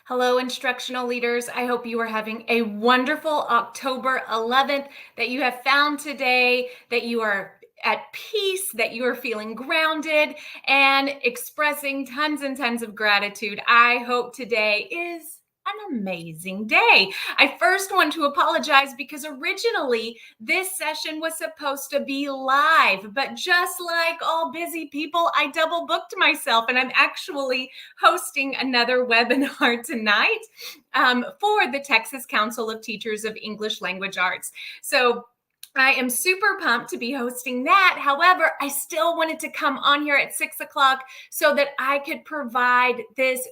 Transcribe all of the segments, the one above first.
Hello, instructional leaders. I hope you are having a wonderful October 11th, that you have found today, that you are at peace, that you are feeling grounded and expressing tons and tons of gratitude. I hope today is an amazing day. I first want to apologize because originally this session was supposed to be live, but just like all busy people, I double booked myself and I'm actually hosting another webinar tonight for the Texas Council of Teachers of English Language Arts. So I am super pumped to be hosting that. However, I still wanted to come on here at 6 o'clock so that I could provide this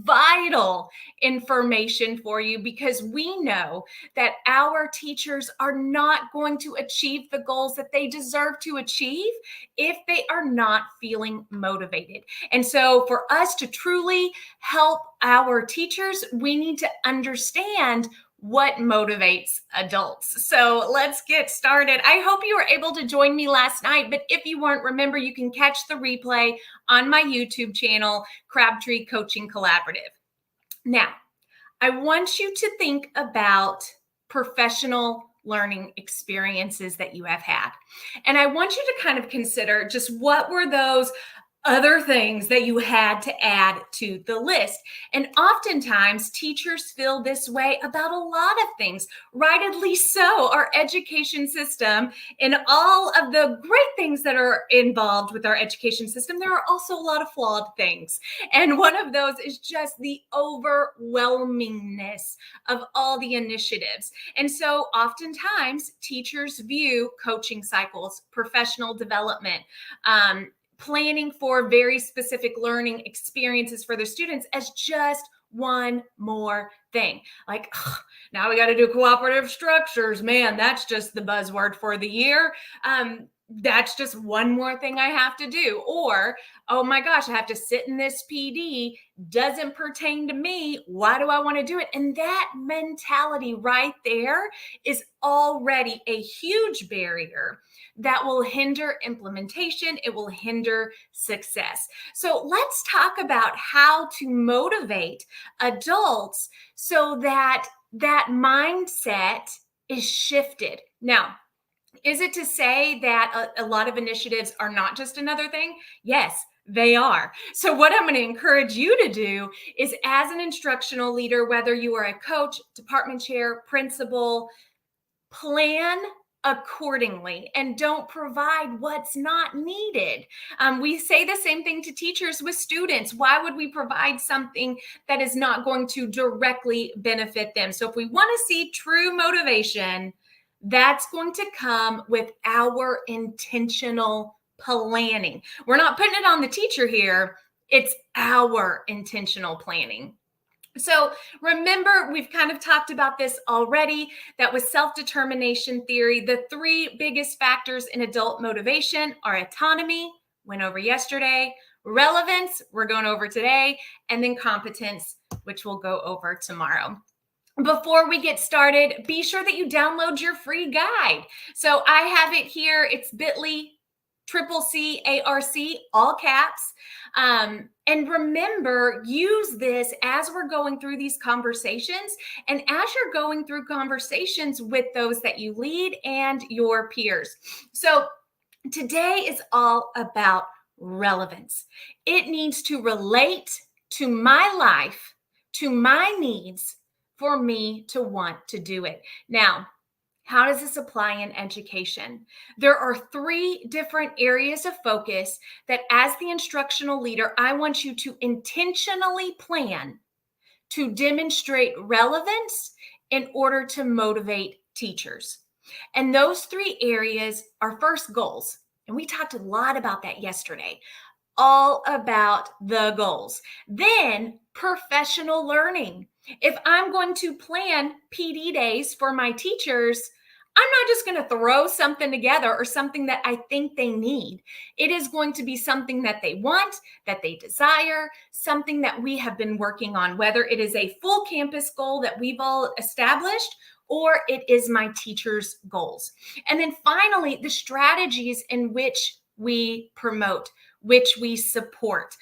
vital information for you, because we know that our teachers are not going to achieve the goals that they deserve to achieve if they are not feeling motivated. And so for us to truly help our teachers, we need to understand what motivates adults. So let's get started. I hope you were able to join me last night, but if you weren't, remember you can catch the replay on my YouTube channel, Crabtree Coaching Collaborative. Now, I want you to think about professional learning experiences that you have had. And I want you to kind of consider just what were those other things that you had to add to the list. And oftentimes teachers feel this way about a lot of things, rightly so. Our education system and all of the great things that are involved with our education system, there are also a lot of flawed things. And one of those is just the overwhelmingness of all the initiatives. And so oftentimes teachers view coaching cycles, professional development, planning for very specific learning experiences for their students as just one more thing. Like, now we got to do cooperative structures. Man, that's just the buzzword for the year. That's just one more thing I have to do. Or, oh my gosh, I have to sit in this PD, doesn't pertain to me. Why do I want to do it? And that mentality right there is already a huge barrier that will hinder implementation. It will hinder success. So let's talk about how to motivate adults so that that mindset is shifted. Now, is it to say that a lot of initiatives are not just another thing? Yes, they are. So what I'm going to encourage you to do is, as an instructional leader, whether you are a coach, department chair, principal, plan accordingly and don't provide what's not needed. We say the same thing to teachers with students. Why would we provide something that is not going to directly benefit them? So if we want to see true motivation, that's going to come with our intentional planning. We're not putting it on the teacher here. It's our intentional planning. So remember, we've kind of talked about this already. That was self-determination theory. The three biggest factors in adult motivation are autonomy, went over yesterday, relevance, we're going over today, and then competence, which we'll go over tomorrow. Before we get started, be sure that you download your free guide. So I have it here. It's bit.ly/CCARC, all caps. And remember, use this as we're going through these conversations and as you're going through conversations with those that you lead and your peers. So today is all about relevance. It needs to relate to my life, to my needs, for me to want to do it. Now, how does this apply in education? There are three different areas of focus that, as the instructional leader, I want you to intentionally plan to demonstrate relevance in order to motivate teachers. And those three areas are, first, goals. And we talked a lot about that yesterday, all about the goals. Then, professional learning. If I'm going to plan PD days for my teachers, I'm not just going to throw something together or something that I think they need. It is going to be something that they want, that they desire, something that we have been working on, whether it is a full campus goal that we've all established or it is my teachers' goals. And then finally, the strategies in which we promote, which we support.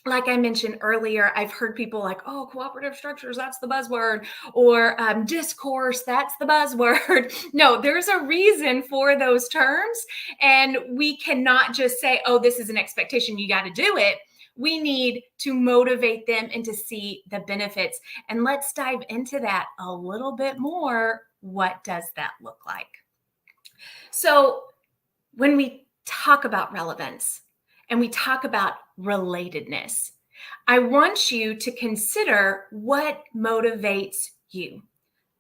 like I mentioned earlier, I've heard people like, oh, cooperative structures, that's the buzzword, or discourse, that's the buzzword. No, there's a reason for those terms. And we cannot just say, oh, this is an expectation, you got to do it. We need to motivate them and to see the benefits. And let's dive into that a little bit more. What does that look like? So, when we talk about relevance and we talk about relatedness, I want you to consider what motivates you.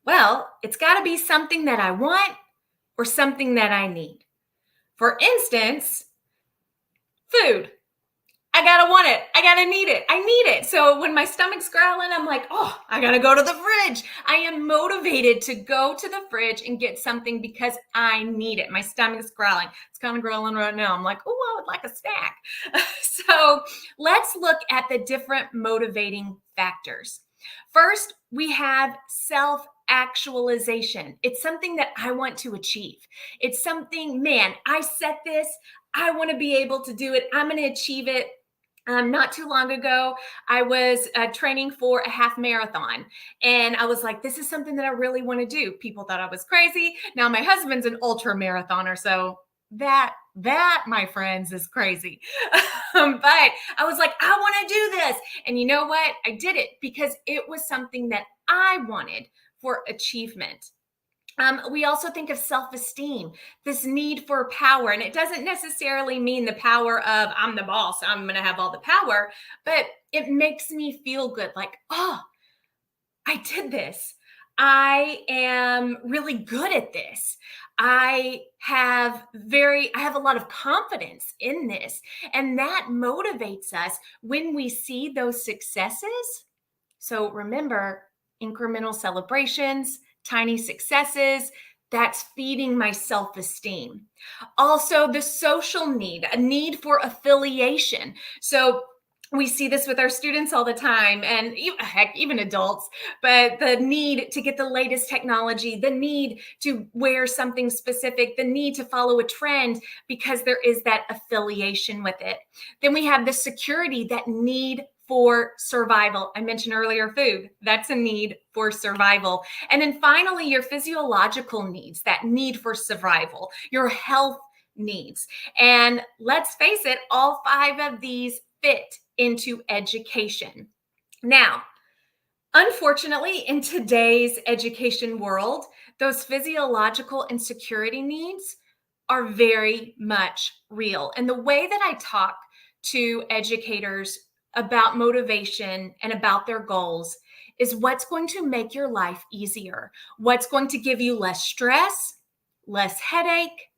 Well, it's got to be something that I want or something that I need. For instance, food. I gotta want it. I gotta need it. I need it. So when my stomach's growling, I'm like, oh, I gotta go to the fridge. I am motivated to go to the fridge and get something because I need it. My stomach's growling. It's kind of growling right now. I'm like, oh, I would like a snack. So let's look at the different motivating factors. First, we have self-actualization. It's something that I want to achieve. It's something, man, I set this. I want to be able to do it. I'm going to achieve it. Not too long ago, I was training for a half marathon, and I was like, this is something that I really want to do. People thought I was crazy. Now my husband's an ultra marathoner, so that, my friends, is crazy. But I was like, I want to do this. And you know what? I did it because it was something that I wanted for achievement. We also think of self-esteem, this need for power. And it doesn't necessarily mean the power of I'm the boss, I'm going to have all the power, but it makes me feel good. Like, oh, I did this. I am really good at this. I have a lot of confidence in this. And that motivates us when we see those successes. So remember, incremental celebrations, tiny successes, that's feeding my self-esteem. Also, the social need, a need for affiliation. So we see this with our students all the time, and heck, even adults, but the need to get the latest technology, the need to wear something specific, the need to follow a trend because there is that affiliation with it. Then we have the security, that need for survival. I mentioned earlier food. That's a need for survival. And then finally, your physiological needs, that need for survival, your health needs. And let's face it, all 5 of these fit into education. Now, unfortunately, in today's education world, those physiological and security needs are very much real. And the way that I talk to educators about motivation and about their goals is what's going to make your life easier, what's going to give you less stress, less headache,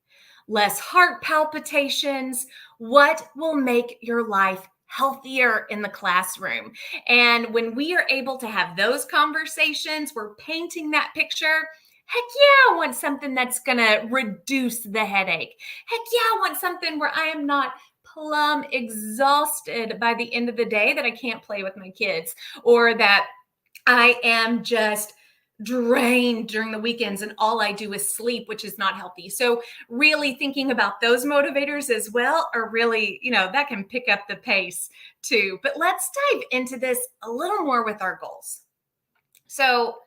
less heart palpitations, what will make your life healthier in the classroom. And when we are able to have those conversations, we're painting that picture. Heck yeah, I want something that's going to reduce the headache. Heck yeah, I want something where I am not plumb exhausted by the end of the day, that I can't play with my kids, or that I am just drained during the weekends and all I do is sleep, which is not healthy. So really thinking about those motivators as well are really, that can pick up the pace too. But let's dive into this a little more with our goals. So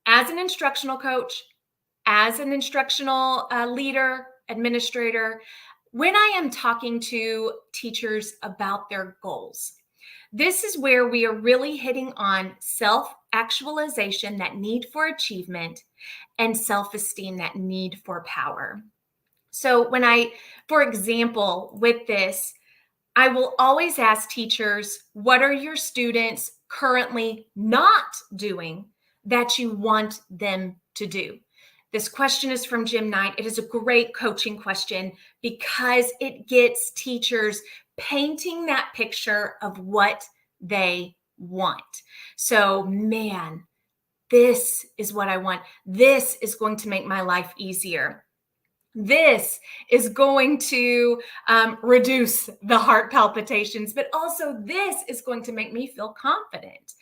as an instructional coach, as an instructional leader, administrator, when I am talking to teachers about their goals, this is where we are really hitting on self-actualization, that need for achievement, and self-esteem, that need for power. So for example, with this, I will always ask teachers, what are your students currently not doing that you want them to do? This question is from Jim Knight. It is a great coaching question because it gets teachers painting that picture of what they want. So, man, this is what I want. This is going to make my life easier. This is going to reduce the heart palpitations, but also this is going to make me feel confident.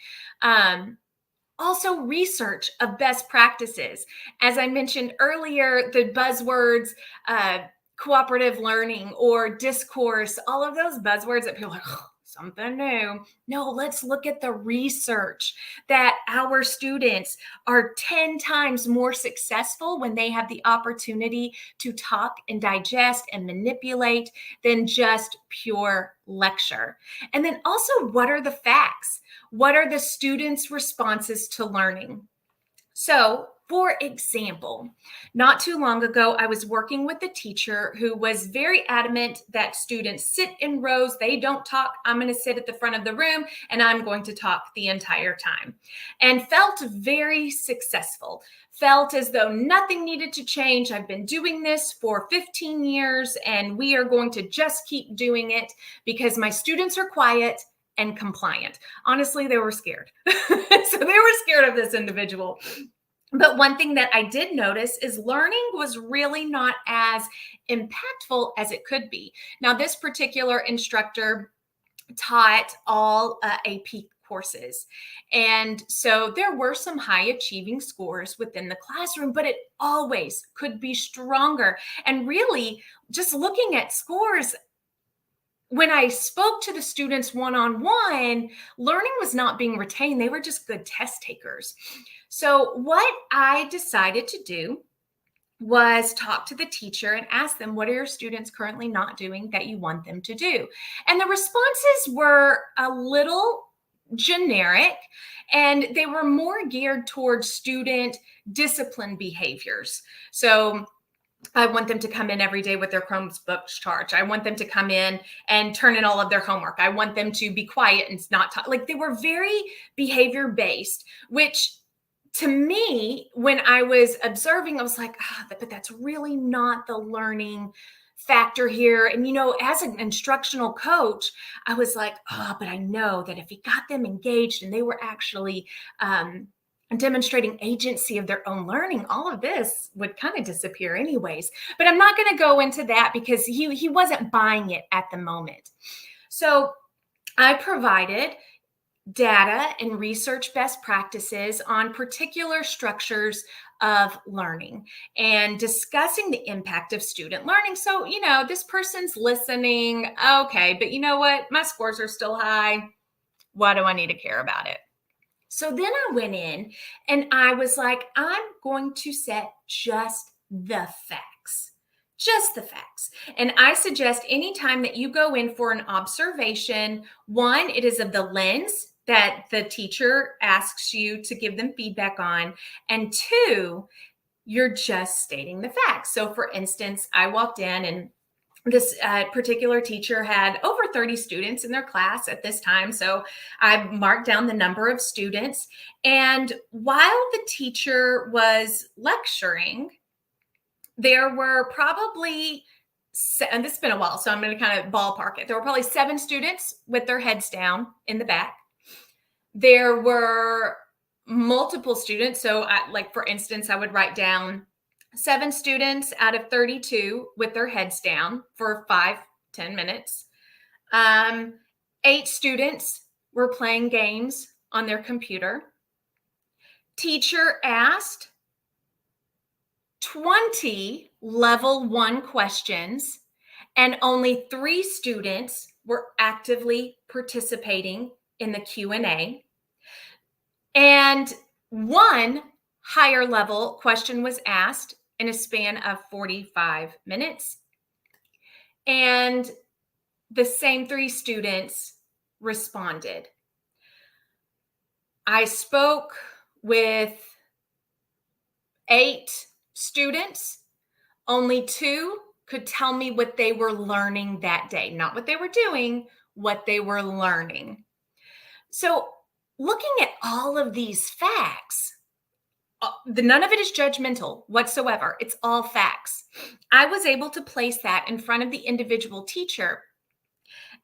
Also, research of best practices. As I mentioned earlier, the buzzwords, cooperative learning or discourse, all of those buzzwords that people are like, oh, something new. No, let's look at the research that our students are 10 times more successful when they have the opportunity to talk and digest and manipulate than just pure lecture. And then also, what are the facts? What are the students' responses to learning? So, for example, not too long ago, I was working with a teacher who was very adamant that students sit in rows, they don't talk. I'm going to sit at the front of the room and I'm going to talk the entire time. And felt very successful, felt as though nothing needed to change. I've been doing this for 15 years and we are going to just keep doing it because my students are quiet and compliant. Honestly, they were scared. So they were scared of this individual. But one thing that I did notice is learning was really not as impactful as it could be. Now, this particular instructor taught all AP courses. And so there were some high achieving scores within the classroom, but it always could be stronger. And really, just looking at scores, when I spoke to the students one-on-one, learning was not being retained. They were just good test takers. So what I decided to do was talk to the teacher and ask them, what are your students currently not doing that you want them to do? And the responses were a little generic, and they were more geared towards student discipline behaviors. So I want them to come in every day with their Chromebooks charged. I want them to come in and turn in all of their homework. I want them to be quiet and not talk. Like, they were very behavior based, which to me, when I was observing, I was like, but that's really not the learning factor here. And, as an instructional coach, I was like, but I know that if he got them engaged and they were actually demonstrating agency of their own learning, all of this would kind of disappear anyways. But I'm not going to go into that because he wasn't buying it at the moment. So I provided data and research best practices on particular structures of learning and discussing the impact of student learning. So, this person's listening. Okay, but you know what? My scores are still high. Why do I need to care about it? So then I went in and I was like, I'm going to set just the facts. Just the facts. And I suggest anytime that you go in for an observation, one, it is of the lens that the teacher asks you to give them feedback on. And two, you're just stating the facts. So for instance, I walked in and this particular teacher had over 30 students in their class at this time. So I marked down the number of students. And while the teacher was lecturing, there were probably, and this has been a while, so I'm going to kind of ballpark it. There were probably 7 students with their heads down in the back. There were multiple students. So for instance, I would write down 7 students out of 32 with their heads down for 5-10 minutes. 8 students were playing games on their computer. Teacher asked 20 level 1 questions, and only 3 students were actively participating in the Q&A. And 1 higher level question was asked in a span of 45 minutes. And the same 3 students responded. I spoke with 8 students. Only 2 could tell me what they were learning that day, not what they were doing, what they were learning. So looking at all of these facts, none of it is judgmental whatsoever. It's all facts. I was able to place that in front of the individual teacher.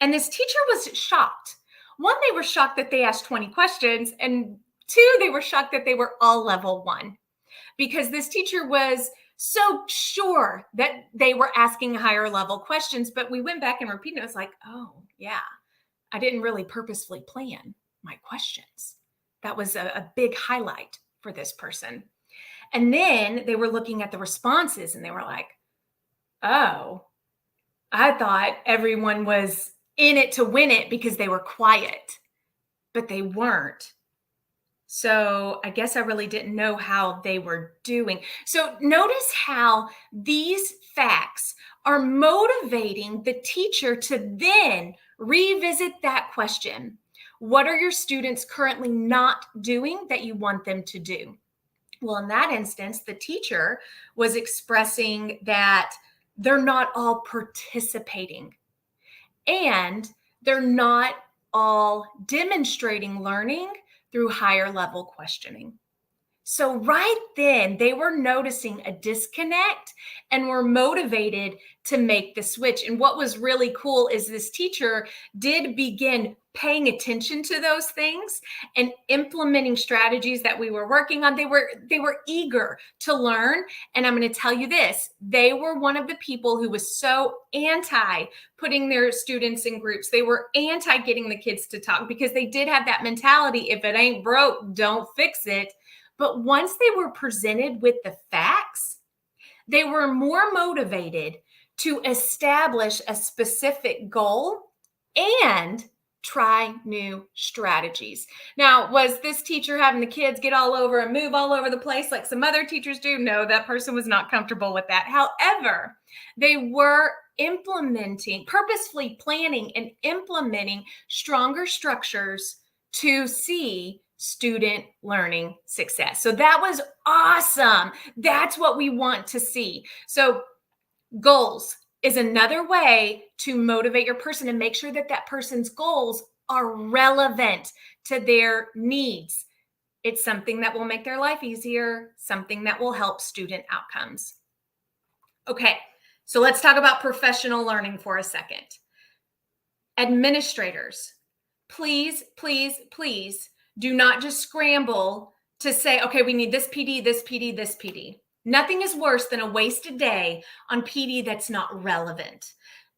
And this teacher was shocked. 1, they were shocked that they asked 20 questions. And 2, they were shocked that they were all level 1. Because this teacher was so sure that they were asking higher level questions. But we went back and repeated it. It was like, oh, yeah, I didn't really purposefully plan my questions. That was a big highlight for this person. And then they were looking at the responses and they were like, oh, I thought everyone was in it to win it because they were quiet, but they weren't. So I guess I really didn't know how they were doing. So notice how these facts are motivating the teacher to then revisit that question. What are your students currently not doing that you want them to do? Well, in that instance, the teacher was expressing that they're not all participating and they're not all demonstrating learning through higher level questioning. So, right then, they were noticing a disconnect and were motivated to make the switch. And what was really cool is this teacher did begin paying attention to those things and implementing strategies that we were working on. They were eager to learn. And I'm going to tell you this, they were one of the people who was so anti putting their students in groups. They were anti getting the kids to talk because they did have that mentality, if it ain't broke, don't fix it. But once they were presented with the facts, they were more motivated to establish a specific goal and try new strategies. Now, was this teacher having the kids get all over and move all over the place like some other teachers do? No, that person was not comfortable with that. However, they were purposefully planning and implementing stronger structures to see student learning success. So that was awesome. That's what we want to see. So goals is another way to motivate your person and make sure that that person's goals are relevant to their needs. It's something that will make their life easier, something that will help student outcomes. Okay, so let's talk about professional learning for a second. Administrators, please, please, please do not just scramble to say, okay, we need this PD, this PD, this PD. Nothing is worse than a wasted day on PD that's not relevant.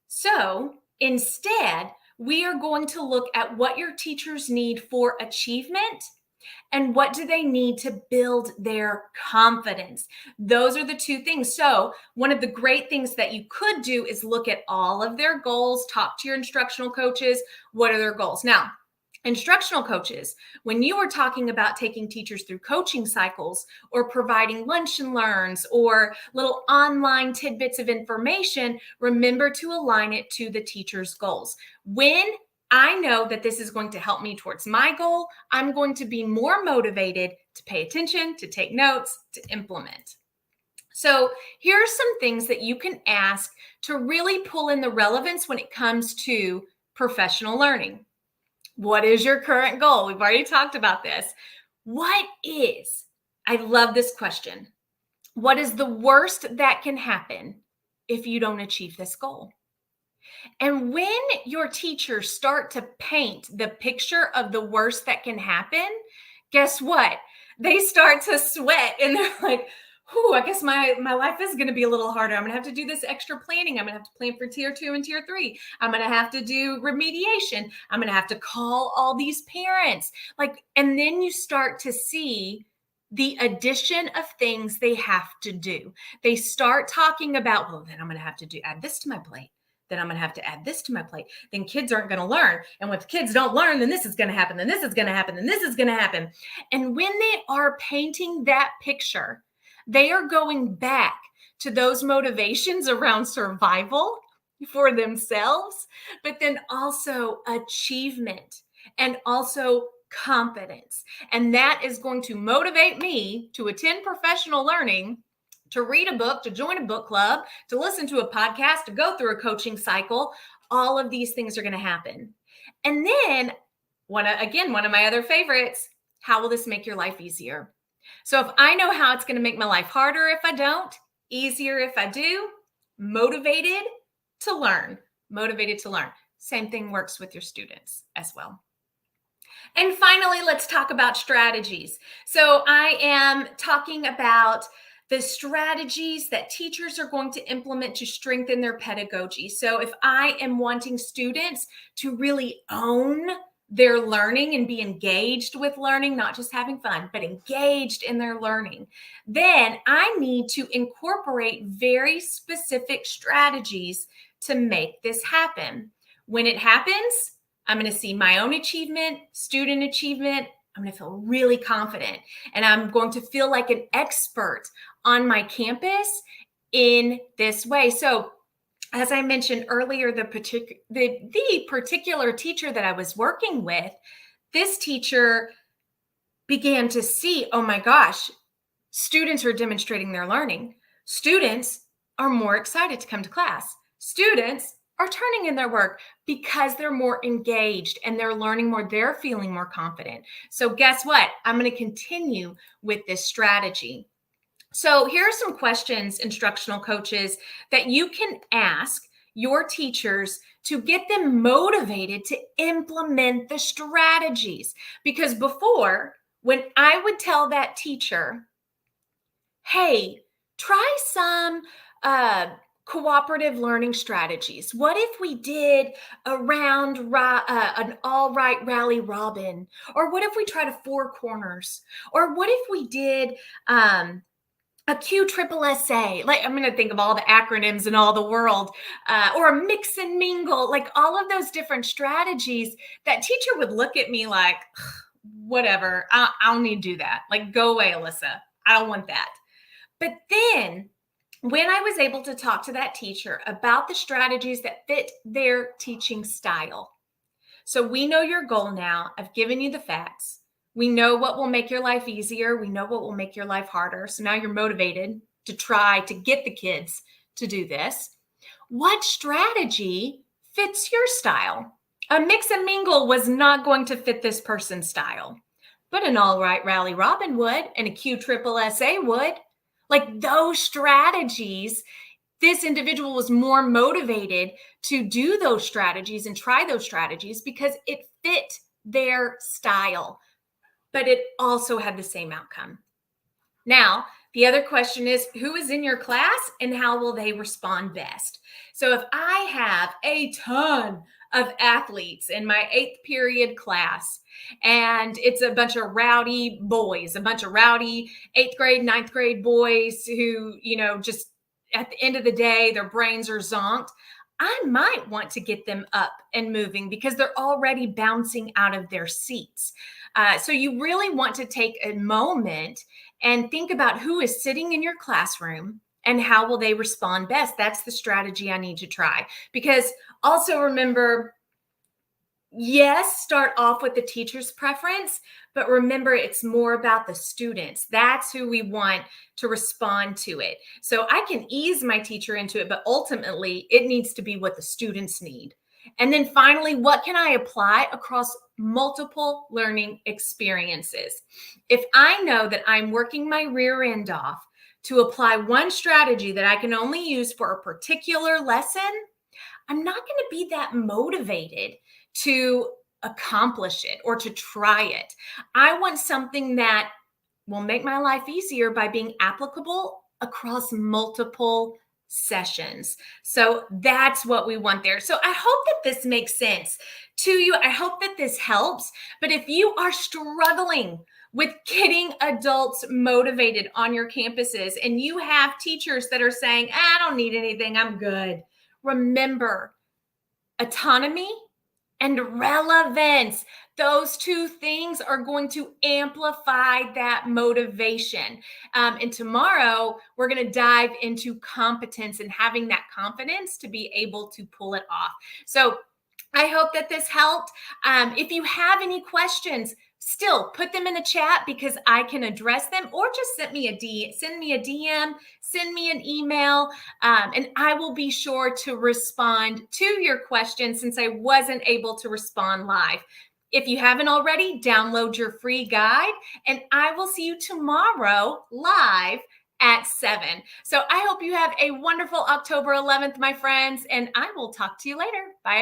So instead, we are going to look at what your teachers need for achievement and what do they need to build their confidence. Those are the two things. So one of the great things that you could do is look at all of their goals, talk to your instructional coaches. What are their goals? Now, instructional coaches, when you are talking about taking teachers through coaching cycles or providing lunch and learns or little online tidbits of information, remember to align it to the teacher's goals. When I know that this is going to help me towards my goal, I'm going to be more motivated to pay attention, to take notes, to implement. So here are some things that you can ask to really pull in the relevance when it comes to professional learning. What is your current goal? We've already talked about this. I love this question. What is the worst that can happen if you don't achieve this goal? And when your teachers start to paint the picture of the worst that can happen, guess what? They start to sweat and they're like, I guess my life is going to be a little harder. I'm going to have to do this extra planning. I'm going to have to plan for tier 2 and tier 3. I'm going to have to do remediation. I'm going to have to call all these parents. And then you start to see the addition of things they have to do. They start talking about, well, then I'm going to have to add this to my plate. Then I'm going to have to add this to my plate. Then kids aren't going to learn. And if kids don't learn, then this is going to happen. Then this is going to happen. Then this is going to happen. And when they are painting that picture, they are going back to those motivations around survival for themselves, but then also achievement and also confidence. And that is going to motivate me to attend professional learning, to read a book, to join a book club, to listen to a podcast, to go through a coaching cycle. All of these things are going to happen. And then, one of my other favorites, how will this make your life easier? So if I know how it's going to make my life harder if I don't, easier if I do, motivated to learn. Same thing works with your students as well. And finally, let's talk about strategies. So I am talking about the strategies that teachers are going to implement to strengthen their pedagogy. So if I am wanting students to really own their learning and be engaged with learning, not just having fun, but engaged in their learning, then I need to incorporate very specific strategies to make this happen. When it happens, I'm going to see my own achievement, student achievement. I'm going to feel really confident, and I'm going to feel like an expert on my campus in this way. So, as I mentioned earlier, the particular teacher that I was working with, this teacher began to see, oh my gosh, students are demonstrating their learning. Students are more excited to come to class. Students are turning in their work because they're more engaged and they're learning more. They're feeling more confident. So guess what? I'm going to continue with this strategy. So here are some questions, instructional coaches, that you can ask your teachers to get them motivated to implement the strategies. Because before, when I would tell that teacher, hey, try some cooperative learning strategies. What if we did an all right rally robin? Or what if we tried a four corners? Or what if we did a QSSA? Like, I'm going to think of all the acronyms in all the world, or a mix and mingle, like all of those different strategies. That teacher would look at me like, whatever, I don't need to do that. Like, go away, Alyssa. I don't want that. But then when I was able to talk to that teacher about the strategies that fit their teaching style. So we know your goal now. I've given you the facts. We know what will make your life easier. We know what will make your life harder. So now you're motivated to try to get the kids to do this. What strategy fits your style? A mix and mingle was not going to fit this person's style, but an all right rally robin would, and a QSSA would. Like those strategies, this individual was more motivated to do those strategies and try those strategies because it fit their style, but it also had the same outcome. Now, the other question is, who is in your class and how will they respond best? So if I have a ton of athletes in my 8th period class, and it's a bunch of rowdy boys, a bunch of rowdy 8th grade, 9th grade boys who, just at the end of the day, their brains are zonked, I might want to get them up and moving because they're already bouncing out of their seats. So you really want to take a moment and think about who is sitting in your classroom and how will they respond best. That's the strategy I need to try. Because also remember, yes, start off with the teacher's preference, but remember it's more about the students. That's who we want to respond to it. So I can ease my teacher into it, but ultimately it needs to be what the students need. And then finally, what can I apply across multiple learning experiences? If I know that I'm working my rear end off to apply one strategy that I can only use for a particular lesson, I'm not going to be that motivated to accomplish it or to try it. I want something that will make my life easier by being applicable across multiple sessions. So that's what we want there. So I hope that this makes sense to you. I hope that this helps. But if you are struggling with getting adults motivated on your campuses and you have teachers that are saying, I don't need anything, I'm good. Remember, autonomy and relevance. Those two things are going to amplify that motivation. And tomorrow, we're going to dive into competence and having that confidence to be able to pull it off. So I hope that this helped. If you have any questions, still put them in the chat because I can address them, or just send me a DM, send me an email, and I will be sure to respond to your questions since I wasn't able to respond live. If you haven't already, download your free guide, and I will see you tomorrow live at 7. So I hope you have a wonderful October 11th, my friends, and I will talk to you later. Bye.